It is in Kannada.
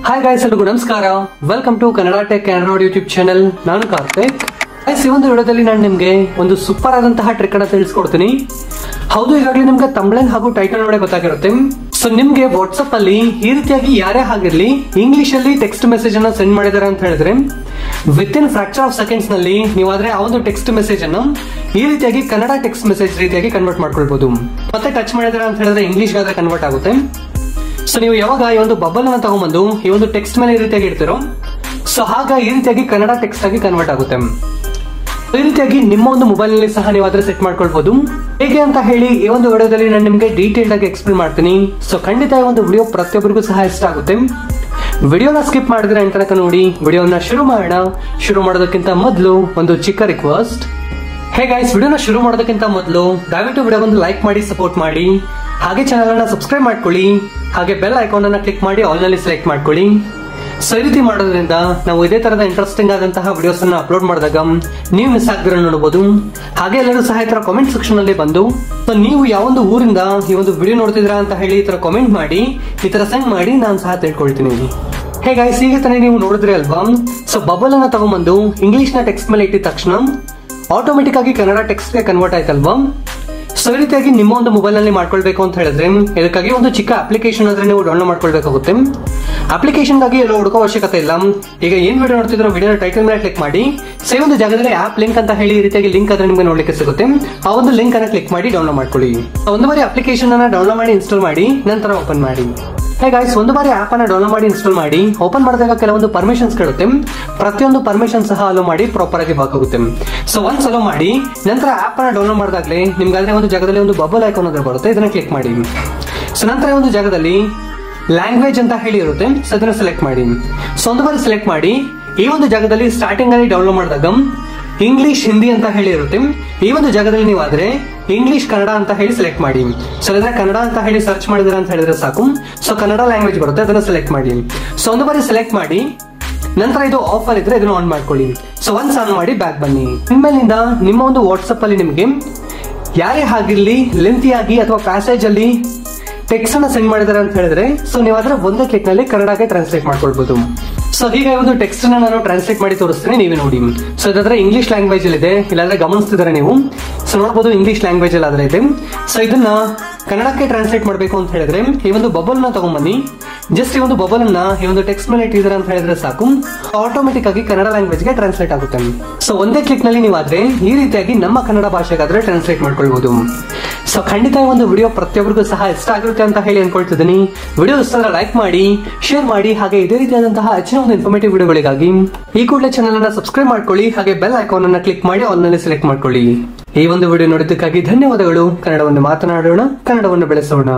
ಹಾಯ್ ಗೈಸ್, ಎಲ್ಲರಿಗೂ ನಮಸ್ಕಾರ. Welcome to Kannada tech Kannada YouTube channel. ನಾನು ಕಾರ್ತಿಕ್. ಗೈಸ್, ಈ ಒಂದು ವಿಡಿಯೋದಲ್ಲಿ ನಾನು ನಿಮಗೆ ಒಂದು ಸೂಪರ್ ಆದಂತಹ ಟ್ರಿಕ್ ಅನ್ನ ತಿಳಿಸ್ಕೊಡ್ತೀನಿ. ಹೌದು, ಈಗಾಗಲೇ ನಿಮ್ಗೆ ತಮಿಳನ್ ಹಾಗೂ ಟೈಟಲ್ ನೋಡಿ ಗೊತ್ತಾಗಿರುತ್ತೆ. ಸೊ ನಿಮ್ಗೆ ವಾಟ್ಸ್ಆಪ್ ಅಲ್ಲಿ ಈ ರೀತಿಯಾಗಿ ಯಾರೇ ಆಗಿರ್ಲಿ ಇಂಗ್ಲಿಷ್ ಅಲ್ಲಿ ಟೆಕ್ಸ್ಟ್ ಮೆಸೇಜ್ ಅನ್ನ ಸೆಂಡ್ ಮಾಡಿದಾರೆ ಅಂತ ಹೇಳಿದ್ರೆ with in fraction of seconds ನಲ್ಲಿ ನೀವಾದ್ರೆ ಆ ಒಂದು ಟೆಕ್ಸ್ಟ್ ಮೆಸೇಜ್ ಅನ್ನು ಈ ರೀತಿಯಾಗಿ ಕನ್ನಡ ಟೆಕ್ಸ್ಟ್ ಮೆಸೇಜ್ ರೀತಿಯಾಗಿ ಕನ್ವರ್ಟ್ ಮಾಡ್ಕೊಳ್ಬಹುದು. ಮತ್ತೆ ಟಚ್ ಮಾಡಿದಾರೆ ಅಂತ ಹೇಳಿದ್ರೆ ಇಂಗ್ಲಿಷ್ ಗಾದ್ರೆ ಕನ್ವರ್ಟ್ ಆಗುತ್ತೆ. ಸೊ ನೀವು ಯಾವಾಗ ಈ ಒಂದು ಬಬಲ್ ಅನ್ನ ತಗೊಂಡ್ಬಂದು ಈ ಒಂದು ಟೆಕ್ಸ್ಟ್ ಮೇಲೆ ಈ ರೀತಿಯಾಗಿ ಇಡ್ತಿರೋ, ಸೊ ಆಗ ಈ ರೀತಿಯಾಗಿ ಕನ್ನಡ ಟೆಕ್ಸ್ಟ್ ಆಗಿ ಕನ್ವರ್ಟ್ ಆಗುತ್ತೆ. ಈ ರೀತಿಯಾಗಿ ನಿಮ್ಮ ಒಂದು ಮೊಬೈಲ್ ನಲ್ಲಿ ಸಹ ನೀವು ಅದರ ಸೆಟ್ ಮಾಡ್ಕೊಳ್ಬಹುದು. ಹೇಗೆ ಅಂತ ಹೇಳಿ ಈ ಒಂದು ವಿಡಿಯೋದಲ್ಲಿ ನಾನು ನಿಮಗೆ ಡೀಟೇಲ್ ಆಗಿ ಎಕ್ಸ್ಪ್ಲೇನ್ ಮಾಡ್ತೀನಿ. ಸೊ ಖಂಡಿತ ಈ ಒಂದು ವಿಡಿಯೋ ಪ್ರತಿಯೊಬ್ಬರಿಗೂ ಸಹ ಇಷ್ಟ ಆಗುತ್ತೆ. ವಿಡಿಯೋನ ಸ್ಕಿಪ್ ಮಾಡಿದ್ರೆ ಅಂತ ತನಕ ನೋಡಿ. ವಿಡಿಯೋನ ಶುರು ಮಾಡೋಣ. ಶುರು ಮಾಡೋದಕ್ಕಿಂತ ಮೊದಲು ಒಂದು ಚಿಕ್ಕ ರಿಕ್ವೆಸ್ಟ್. ಹೇ ಗೈಸ್, ವಿಡಿಯೋನ ಶುರು ಮಾಡೋದಕ್ಕಿಂತ ಮೊದಲು ದಯವಿಟ್ಟು ವಿಡಿಯೋಗೊಂದು ಲೈಕ್ ಮಾಡಿ ಸಪೋರ್ಟ್ ಮಾಡಿ. ಹಾಗೆ ಚಾನಲ್ ಅನ್ನ ಸಬ್ಸ್ಕ್ರೈಬ್ ಮಾಡ್ಕೊಳ್ಳಿ. ಹಾಗೆ ಬೆಲ್ ಐಕಾನ್ ಅನ್ನ ಕ್ಲಿಕ್ ಮಾಡಿ ಆಲ್ ನಲ್ಲಿ ಸೆಲೆಕ್ಟ್ ಮಾಡ್ಕೊಳ್ಳಿ. ಸೊ ಈ ರೀತಿ ಮಾಡೋದ್ರಿಂದ ನಾವು ಇದೇ ತರದ ಇಂಟ್ರೆಸ್ಟಿಂಗ್ ಆದಂತಹ ವಿಡಿಯೋಸ್ ಅನ್ನ ಅಪ್ಲೋಡ್ ಮಾಡಿದಾಗ ನೀವು ಮಿಸ್ ಆಗದಿರೋ ನೋಡಬಹುದು. ಹಾಗೆ ಎಲ್ಲರೂ ಸಹ ಈ ತರ ಕಾಮೆಂಟ್ ಸೆಕ್ಷನ್ ಅಲ್ಲಿ ಬಂದು ಸೊ ನೀವು ಯಾವೊಂದು ಊರಿಂದ ಈ ಒಂದು ವಿಡಿಯೋ ನೋಡ್ತಿದ್ರಾ ಅಂತ ಹೇಳಿ ಈ ತರ ಕಾಮೆಂಟ್ ಮಾಡಿ, ಈ ತರ ಸೆಂಡ್ ಮಾಡಿ ನಾನು ಸಹ ತಿಳ್ಕೊಳ್ತೀನಿ. ಹೇ ಗೈಸ್, ಈಗ ತಾನೇ ನೀವು ನೋಡಿದ್ರಿ ಅಲ್ವಾ? ಸೊ ಬಬಲ್ ಅನ್ನ ತಗೊಂಡ್ಬಂದು ಇಂಗ್ಲಿಷ್ ನ ಟೆಕ್ಸ್ಟ್ ಮೇಲೆ ಇಟ್ಟಿದ ತಕ್ಷಣ ಆಟೋಮೆಟಿಕ್ ಆಗಿ ಕನ್ನಡ ಟೆಕ್ಸ್ಟ್ ಗೆ ಕನ್ವರ್ಟ್ ಆಯ್ತಲ್ವಾ? ಸೊ ಈ ರೀತಿಯಾಗಿ ನಿಮ್ಮ ಒಂದು ಮೊಬೈಲ್ ನಲ್ಲಿ ಮಾಡ್ಕೊಳ್ಬೇಕು ಅಂತ ಹೇಳಿದ್ರೆ ಇದಕ್ಕಾಗಿ ಒಂದು ಚಿಕ್ಕ ಅಪ್ಲಿಕೇಶನ್ ಆದ್ರೆ ನೀವು ಡೌನ್ಲೋಡ್ ಮಾಡ್ಕೊಳ್ಬೇಕಾಗುತ್ತೆ. ಅಪ್ಲಿಕೇಶನ್ ಗಾಗಿ ಎಲ್ಲ ಹುಡುಕೋ ಅವಶ್ಯಕತೆ ಇಲ್ಲ. ಈಗ ಏನ್ ವಿಡಿಯೋ ನೋಡ್ತಿದ್ರು ವಿಡಿಯೋ ಟೈಟಲ್ ಮೇಲೆ ಕ್ಲಿಕ್ ಮಾಡಿ ಸೇವ್ ಒಂದು ಜಾಗದಲ್ಲಿ ಆಪ್ ಲಿಂಕ್ ಅಂತ ಹೇಳಿ ಈ ರೀತಿಯಾಗಿ ಲಿಂಕ್ ಆದ್ರೆ ನಿಮಗೆ ನೋಡ್ಲಿಕ್ಕೆ ಸಿಗುತ್ತೆ. ಆ ಒಂದು ಲಿಂಕ್ ಅನ್ನ ಕ್ಲಿಕ್ ಮಾಡಿ ಡೌನ್ಲೋಡ್ ಮಾಡ್ಕೊಳ್ಳಿ. ಒಂದು ಬಾರಿ ಅಪ್ಲಿಕೇಶನ್ ಅನ್ನ ಡೌನ್ಲೋಡ್ ಮಾಡಿ ಇನ್ಸ್ಟಾಲ್ ಮಾಡಿ ನಂತರ ಓಪನ್ ಮಾಡಿ. ಹೇ ಗೈಸ್, ಒಂದು ಬಾರಿ ಆಪ್ ಅನ್ನ ಡೌನ್ಲೋಡ್ ಮಾಡಿ ಇನ್ಸ್ಟಾಲ್ ಮಾಡಿ ಓಪನ್ ಮಾಡಿದಾಗ ಕೆಲವೊಂದು ಪರ್ಮಿಷನ್ಸ್ ಕೇಳುತ್ತೆ. ಪ್ರತಿಯೊಂದು ಪರ್ಮಿಷನ್ ಸಹ ಅಲೋ ಮಾಡಿ ಪ್ರಾಪರ್ ಆಗಿ ವರ್ಕ್ ಆಗುತ್ತೆ. ಸೊ ಒನ್ಸ್ ಅಲೋ ಮಾಡಿ ನಂತರ ಆಪ್ ಅನ್ನ ಡೌನ್ಲೋಡ್ ಮಾಡಿದಾಗಲೇ ನಿಮ್ಗಾದ್ರೆ ಒಂದು ಜಾಗದಲ್ಲಿ ಒಂದು ಬಬಲ್ ಐಕಾನ್ ಅಂತ ಬರುತ್ತೆ. ಇದನ್ನ ಕ್ಲಿಕ್ ಮಾಡಿ. ಸೊ ನಂತರ ಒಂದು ಜಾಗದಲ್ಲಿ ಲ್ಯಾಂಗ್ವೇಜ್ ಅಂತ ಹೇಳಿ ಇರುತ್ತೆ. ಸೊ ಅದನ್ನ ಸೆಲೆಕ್ಟ್ ಮಾಡಿ. ಸೊ ಒಂದು ಬಾರಿ ಸೆಲೆಕ್ಟ್ ಮಾಡಿ ಈ ಒಂದು ಜಾಗದಲ್ಲಿ ಸ್ಟಾರ್ಟಿಂಗ್ ಅಲ್ಲಿ ಡೌನ್ಲೋಡ್ ಮಾಡಿದಾಗ ಇಂಗ್ಲಿಷ್ ಹಿಂದಿ ಅಂತ ಹೇಳಿ ಇರುತ್ತೆ. ಈ ಒಂದು ಜಾಗದಲ್ಲಿ ನೀವು ಆದ್ರೆ ಇಂಗ್ಲಿಷ್ ಕನ್ನಡ ಅಂತ ಹೇಳಿ ಸೆಲೆಕ್ಟ್ ಮಾಡಿ. ಸೊ ಅದ್ರ ಕನ್ನಡ ಅಂತ ಹೇಳಿ ಸರ್ಚ್ ಮಾಡಿದ್ರೆ ಅಂತ ಹೇಳಿದ್ರೆ ಸಾಕು. ಸೊ ಕನ್ನಡ ಲ್ಯಾಂಗ್ವೇಜ್ ಬರುತ್ತೆ, ಅದನ್ನ ಸೆಲೆಕ್ಟ್ ಮಾಡಿ. ಸೊ ಒಂದು ಬಾರಿ ಸೆಲೆಕ್ಟ್ ಮಾಡಿ ನಂತರ ಇದು ಆಫ್ ಅಲ್ಲಿ ಇದ್ರೆ ಇದನ್ನ ಆನ್ ಮಾಡ್ಕೊಳ್ಳಿ. ಸೊ ಒನ್ಸ್ ಆನ್ ಮಾಡಿ ಬ್ಯಾಕ್ ಬನ್ನಿ. ಇನ್ಮೇಲಿಂದ ನಿಮ್ಮ ಒಂದು ವಾಟ್ಸ್ಆಪ್ ಅಲ್ಲಿ ನಿಮಗೆ ಯಾರೇ ಆಗಿರ್ಲಿ ಲೆಂತಿ ಆಗಿ ಅಥವಾ ಪ್ಯಾಸೇಜ್ ಅಲ್ಲಿ ಟೆಕ್ಸ್ಟ್ ಅನ್ನ ಸೆಂಡ್ ಮಾಡಿದಾರೆ ಅಂತ ಹೇಳಿದ್ರೆ ಸೊ ನೀವು ಅದರ ಒಂದೇ ಕ್ಲಿಕ್ ನಲ್ಲಿ ಕನ್ನಡಕ್ಕೆ ಟ್ರಾನ್ಸ್ಲೇಟ್ ಮಾಡ್ಕೊಳ್ಬಹುದು. ಸೊ ಹೀಗೆ ಒಂದು ಟೆಕ್ಸ್ಟ್ ಅನ್ನ ನಾನು ಟ್ರಾನ್ಸ್ಲೇಟ್ ಮಾಡಿ ತೋರಿಸ್ತೀನಿ, ನೀವೇ ನೋಡಿ. ಸೊ ಇದಾದ್ರೆ ಇಂಗ್ಲಿಷ್ ಲ್ಯಾಂಗ್ವೇಜ್ ಅಲ್ಲಿ ಇದೆ, ಇಲ್ಲಾಂದ್ರೆ ಗಮನಿಸ್ತಿದ್ದಾರೆ ನೀವು. ಸೊ ನೋಡಬಹುದು ಇಂಗ್ಲಿಷ್ ಲ್ಯಾಂಗ್ವೇಜ್ ಅಲ್ಲಿ ಆದ್ರೆ ಇದೆ. ಸೊ ಇದನ್ನ ಕನ್ನಡಕ್ಕೆ ಟ್ರಾನ್ಸ್ಲೇಟ್ ಮಾಡಬೇಕು ಅಂತ ಹೇಳಿದ್ರೆ ಈ ಒಂದು ಬಬಲ್ ನ ತಗೊಂಡ್ಬನ್ನಿ. ಜಸ್ಟ್ ಈ ಒಂದು ಬಬಲ್ ಅನ್ನ ಈ ಒಂದು ಟೆಕ್ಸ್ಟ್ ಮೇಲೆ ಇಟ್ಟಿದ್ದಾರೆ ಅಂತ ಹೇಳಿದ್ರೆ ಸಾಕು, ಆಟೋಮೆಟಿಕ್ ಆಗಿ ಕನ್ನಡ ಲ್ಯಾಂಗ್ವೇಜ್ ಗೆ ಟ್ರಾನ್ಸ್ಲೇಟ್ ಆಗುತ್ತೆ. ಸೊ ಒಂದೇ ಕ್ಲಿಕ್ ನಲ್ಲಿ ನೀವಾದ್ರೆ ಈ ರೀತಿಯಾಗಿ ನಮ್ಮ ಕನ್ನಡ ಭಾಷೆಗಾದ್ರೆ ಟ್ರಾನ್ಸ್ಲೇಟ್ ಮಾಡ್ಕೊಳ್ಬಹುದು. ಸೊ ಖಂಡಿತ ಈ ಒಂದು ವಿಡಿಯೋ ಪ್ರತಿಯೊಬ್ಬರಿಗೂ ಸಹ ಇಷ್ಟ ಆಗಿರುತ್ತೆ ಅಂತ ಹೇಳಿ ಅನ್ಕೊಳ್ತಿದ್ದೀನಿ. ವಿಡಿಯೋ ಇಷ್ಟ ಲೈಕ್ ಮಾಡಿ, ಶೇರ್ ಮಾಡಿ. ಹಾಗೆ ಇದೇ ರೀತಿಯಾದಂತಹ ಹೆಚ್ಚಿನ ಒಂದು ಇನ್ಫಾರ್ಮೇಟಿವ್ ವಿಡಿಯೋಗಳಿಗಾಗಿ ಈ ಕೂಡಲೇ ಚಾನಲ್ ಅನ್ನ ಸಬ್ಸ್ಕ್ರೈಬ್ ಮಾಡ್ಕೊಳ್ಳಿ. ಹಾಗೆ ಬೆಲ್ ಐಕಾನ್ ಅನ್ನ ಕ್ಲಿಕ್ ಮಾಡಿ ಆಲ್ ನಲ್ಲಿ ಸೆಲೆಕ್ಟ್ ಮಾಡ್ಕೊಳ್ಳಿ. ಈ ಒಂದು ವಿಡಿಯೋ ನೋಡಿದ್ದಕ್ಕಾಗಿ ಧನ್ಯವಾದಗಳು. ಕನ್ನಡವನ್ನು ಮಾತನಾಡೋಣ, ಕನ್ನಡವನ್ನು ಬೆಳೆಸೋಣ.